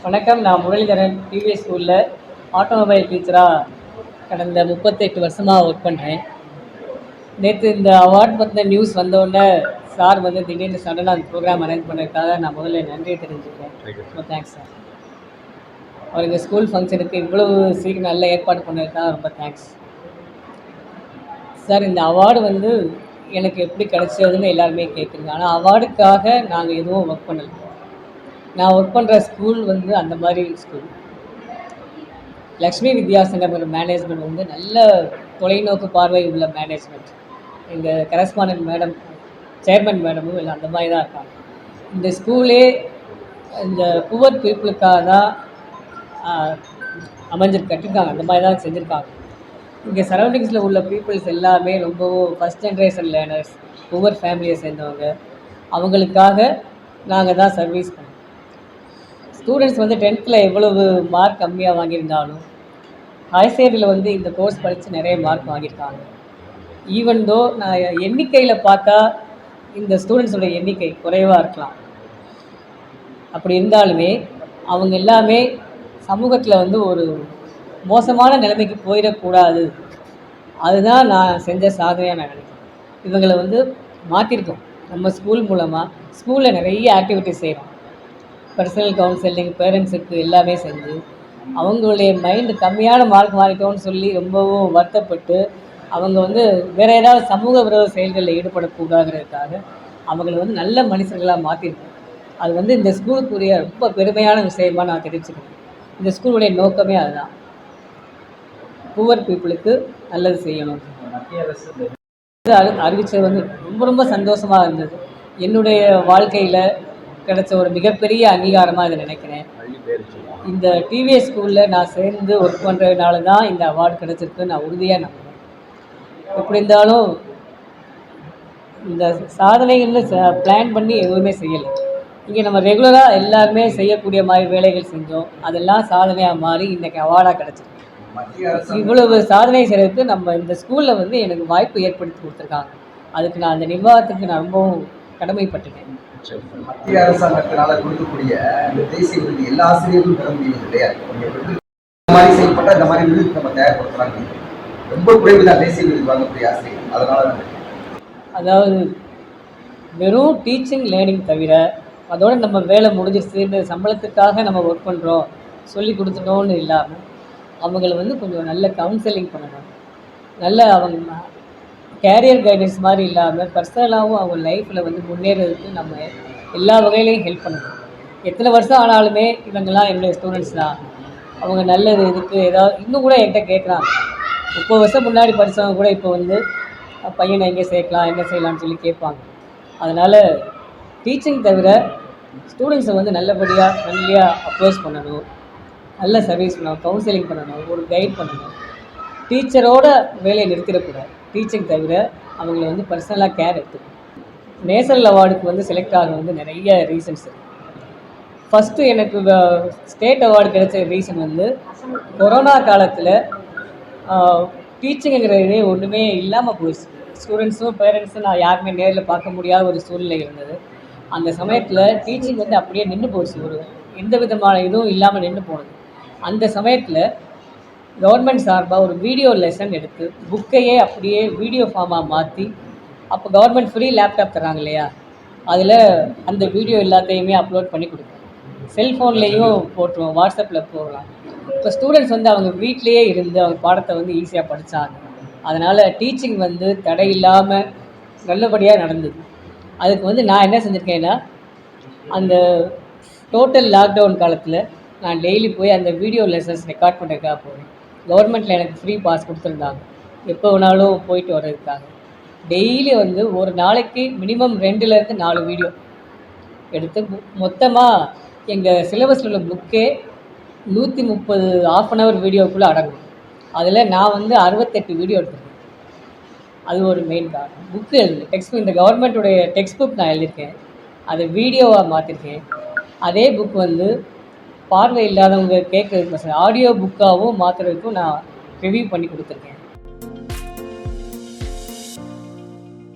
வணக்கம். நான் முரளிதரன். டிவிஎஸ் ஸ்கூலில் ஆட்டோமொபைல் டீச்சராக கடந்த 38 வருஷமாக ஒர்க் பண்ணுறேன். நேற்று இந்த அவார்ட் பற்றின நியூஸ் வந்தோடனே சார் வந்து திடீர்னு சடனாக அந்த ப்ரோக்ராம் அரேஞ்ச் பண்ணதுக்காக நான் முதல்ல நன்றியை தெரிஞ்சுக்கிறேன். ரொம்ப தேங்க்ஸ் சார். அவர் இந்த ஸ்கூல் ஃபங்க்ஷனுக்கு இவ்வளவு சீக்கிரம் நல்ல ஏற்பாடு பண்ணதுக்காக ரொம்ப தேங்க்ஸ் சார். இந்த அவார்டு வந்து எனக்கு எப்படி கிடச்சதுன்னு எல்லாருமே கேட்குறீங்க. ஆனால் அவார்டுக்காக நாங்கள் எதுவும் ஒர்க் பண்ணலை. நான் ஒர்க் பண்ணுற ஸ்கூல் வந்து அந்த மாதிரி ஸ்கூல். லக்ஷ்மி வித்யாசங்கர் மேனேஜ்மெண்ட் வந்து நல்ல தொலைநோக்கு பார்வை உள்ள மேனேஜ்மெண்ட். எங்கள் கரஸ்பாண்டன்ட் மேடம், சேர்மன் மேடமும் இல்லை அந்த மாதிரி தான் இருக்காங்க. இந்த ஸ்கூலே இந்த புவர் பீப்புளுக்காக தான் கட்டிருக்காங்க, அந்த மாதிரி தான் செஞ்சுருக்காங்க. இங்கே சரௌண்டிங்ஸில் உள்ள பீப்புள்ஸ் எல்லாமே ரொம்பவும் ஃபஸ்ட் ஜென்ரேஷன் லேர்னர்ஸ், புவர் ஃபேமிலியை சேர்ந்தவங்க. அவங்களுக்காக நாங்கள் தான் சர்வீஸ் பண்ணோம். ஸ்டூடெண்ட்ஸ் வந்து 10th எவ்வளவு மார்க் கம்மியாக வாங்கியிருந்தாலும் ஹையர் வந்து இந்த கோர்ஸ் படித்து நிறைய மார்க் வாங்கியிருக்காங்க. ஈவன் தோ நான் எண்ணிக்கையில் பார்த்தா இந்த ஸ்டூடெண்ட்ஸோட எண்ணிக்கை குறைவாக இருக்கலாம். அப்படி இருந்தாலுமே அவங்க எல்லாமே சமூகத்தில் வந்து ஒரு மோசமான நிலைமைக்கு போயிடக்கூடாது. அதுதான் நான் செஞ்ச சாதனையாக நான் நினைக்கிறேன். இவங்களை வந்து மாற்றிருக்கோம். நம்ம ஸ்கூல் மூலமாக ஸ்கூலில் நிறைய ஆக்டிவிட்டிஸ் செய்கிறோம். பர்சனல் கவுன்சிலிங், பேரண்ட்ஸுக்கு எல்லாமே செஞ்சு அவங்களுடைய மைண்டு கம்மியான மார்க் வாங்கிட்டோன்னு சொல்லி ரொம்பவும் வருத்தப்பட்டு அவங்க வந்து வேறு ஏதாவது சமூக விரோத செயல்களில் ஈடுபடக்கூடாதுங்கிறதுக்காக அவங்களை வந்து நல்ல மனுஷர்களாக மாற்றிருக்கோம். அது வந்து இந்த ஸ்கூலுக்குரிய ரொம்ப பெருமையான விஷயமாக நான் தெரிவிச்சுக்கிறேன். இந்த ஸ்கூலுடைய நோக்கமே அதுதான், புவர் பீப்புளுக்கு நல்லது செய்யணும். அறிவிச்சது வந்து ரொம்ப ரொம்ப சந்தோஷமாக இருந்தது. என்னுடைய வாழ்க்கையில் கிடைச்ச ஒரு மிகப்பெரிய அங்கீகாரமாக இதை நினைக்கிறேன். இந்த டிவிஎஸ் ஸ்கூலில் நான் சேர்ந்து ஒர்க் பண்ணுறதுனால தான் இந்த அவார்டு கிடச்சிருக்கு நான் உறுதியாக நம்புகிறேன். எப்படி இருந்தாலும் இந்த சாதனைகள்னு பிளான் பண்ணி எதுவுமே செய்யலை. இங்கே நம்ம ரெகுலராக எல்லாருமே செய்யக்கூடிய மாதிரி வேலைகள் செஞ்சோம். அதெல்லாம் சாதனையாக மாறி இன்றைக்கி அவார்டாக கிடச்சிருக்கு. இவ்வளவு சாதனை செய்கிறதுக்கு நம்ம இந்த ஸ்கூலில் வந்து எனக்கு வாய்ப்பு ஏற்படுத்தி கொடுத்துருக்காங்க. அதுக்கு நான் அந்த நிர்வாகத்துக்கு நான் ரொம்பவும் கடமைப்பட்டிருக்கேன். மத்திய அரசாங்கத்தினால கொடுக்கக்கூடிய இந்த தேசிய விருது எல்லா ஆசிரியர்களும் பெற முடியும் இல்லையா? இந்த மாதிரி செயல்பட்ட இந்த மாதிரி விருது நம்ம தயார்படுத்துறாங்க. ரொம்ப குறைவு தான் தேசிய விருது வாங்கக்கூடிய ஆசிரியர்கள். அதனால அதாவது வெறும் டீச்சிங் லேர்னிங் தவிர அதோட நம்ம வேலை முடிஞ்சிருச்சு, இந்த சம்பளத்துக்காக நம்ம ஒர்க் பண்ணுறோம் சொல்லி கொடுத்துட்டோன்னு இல்லாமல் அவங்கள வந்து கொஞ்சம் நல்ல கவுன்சிலிங் பண்ணணும். நல்ல அவங்க கேரியர் கைடன்ஸ் மாதிரி இல்லாமல் பர்சனலாகவும் அவங்க லைஃப்பில் வந்து முன்னேறதுக்கு நம்ம எல்லா வகையிலையும் ஹெல்ப் பண்ணணும். எத்தனை வருஷம் ஆனாலுமே இவங்கெல்லாம் என்னுடைய ஸ்டூடெண்ட்ஸ் தான். அவங்க நல்லது இதுக்கு ஏதாவது இன்னும் கூட என்கிட்ட கேட்குறாங்க. 30 வருஷம் முன்னாடி படித்தவங்க கூட இப்போ வந்து பையனை எங்கே சேர்க்கலாம், என்ன செய்யலாம்னு சொல்லி கேட்பாங்க. அதனால் டீச்சிங் தவிர ஸ்டூடெண்ட்ஸை வந்து நல்லபடியாக ஃப்ரெண்ட்லியாக அப்ரோச் பண்ணணும், நல்ல சர்வீஸ் பண்ணணும், கவுன்சிலிங் பண்ணணும், ஒரு கைட் பண்ணணும். டீச்சரோட வேலையை நிறுத்திடக்கூடாது. டீச்சிங் தவிர அவங்கள வந்து பர்சனலாக கேர் எடுத்துக்கணும். நேஷனல் அவார்டுக்கு வந்து செலக்ட் ஆக வந்து நிறைய ரீசன்ஸ் இருக்குது. ஃபஸ்ட்டு எனக்கு ஸ்டேட் அவார்டு கிடைச்ச ரீசன் வந்து கொரோனா காலத்தில் டீச்சிங்குங்கிறதே ஒன்றுமே இல்லாமல் போயிடுச்சு. ஸ்டூடெண்ட்ஸும் பேரண்ட்ஸும் நான் யாருமே நேரில் பார்க்க முடியாத ஒரு சூழ்நிலை இருந்தது. அந்த சமயத்தில் டீச்சிங் வந்து அப்படியே நின்று போச்சு. ஒரு எந்த விதமான இதுவும் இல்லாமல் நின்று போனது. அந்த சமயத்தில் கவர்மெண்ட் சார்பாக ஒரு வீடியோ லெசன் எடுத்து புக்கையே அப்படியே வீடியோ ஃபார்மாக மாற்றி, அப்போ கவர்மெண்ட் ஃப்ரீ லேப்டாப் தராங்க இல்லையா, அதில் அந்த வீடியோ எல்லாத்தையுமே அப்லோட் பண்ணி கொடுப்போம். செல்ஃபோன்லேயும் போட்டுருவோம், வாட்ஸ்அப்பில் போடலாம். இப்போ ஸ்டூடெண்ட்ஸ் வந்து அவங்க வீட்லேயே இருந்து அவங்க பாடத்தை வந்து ஈஸியாக படித்தாங்க. அதனால் டீச்சிங் வந்து தடை இல்லாமல் நல்லபடியாக நடந்தது. அதுக்கு வந்து நான் என்ன செஞ்சுருக்கேன்னா, அந்த டோட்டல் லாக்டவுன் காலத்தில் நான் டெய்லி போய் அந்த வீடியோ லெசன்ஸ் ரெக்கார்ட் பண்ணுறதுக்காக போவேன். கவர்மெண்ட்டில் எனக்கு ஃப்ரீ பாஸ் கொடுத்துருந்தாங்க, எப்போ வேணாலும் போயிட்டு வர்றதுக்காக. டெய்லி வந்து ஒரு நாளைக்கு மினிமம் 2லேருந்து 4 வீடியோ எடுத்து மொத்தமாக எங்கள் சிலபஸில் உள்ள புக்கே 130 ½ அன் ஹவர் வீடியோக்குள்ளே அடங்கும். அதில் நான் வந்து 68 வீடியோ எடுத்துருக்கேன். அது ஒரு மெயின் காரணம். புக்கு எழுது டெக்ஸ்ட், இந்த கவர்மெண்ட்டுடைய டெக்ஸ்ட் புக் நான் எழுதியிருக்கேன், அதை வீடியோவாக மாற்றிருக்கேன். அதே புக் வந்து பார்வை இல்லாதவங்க கேட்குறதுக்கு ஆடியோ புக்காகவும் மாற்றுறதுக்கும் நான் ரிவ்யூ பண்ணி கொடுத்துருக்கேன்.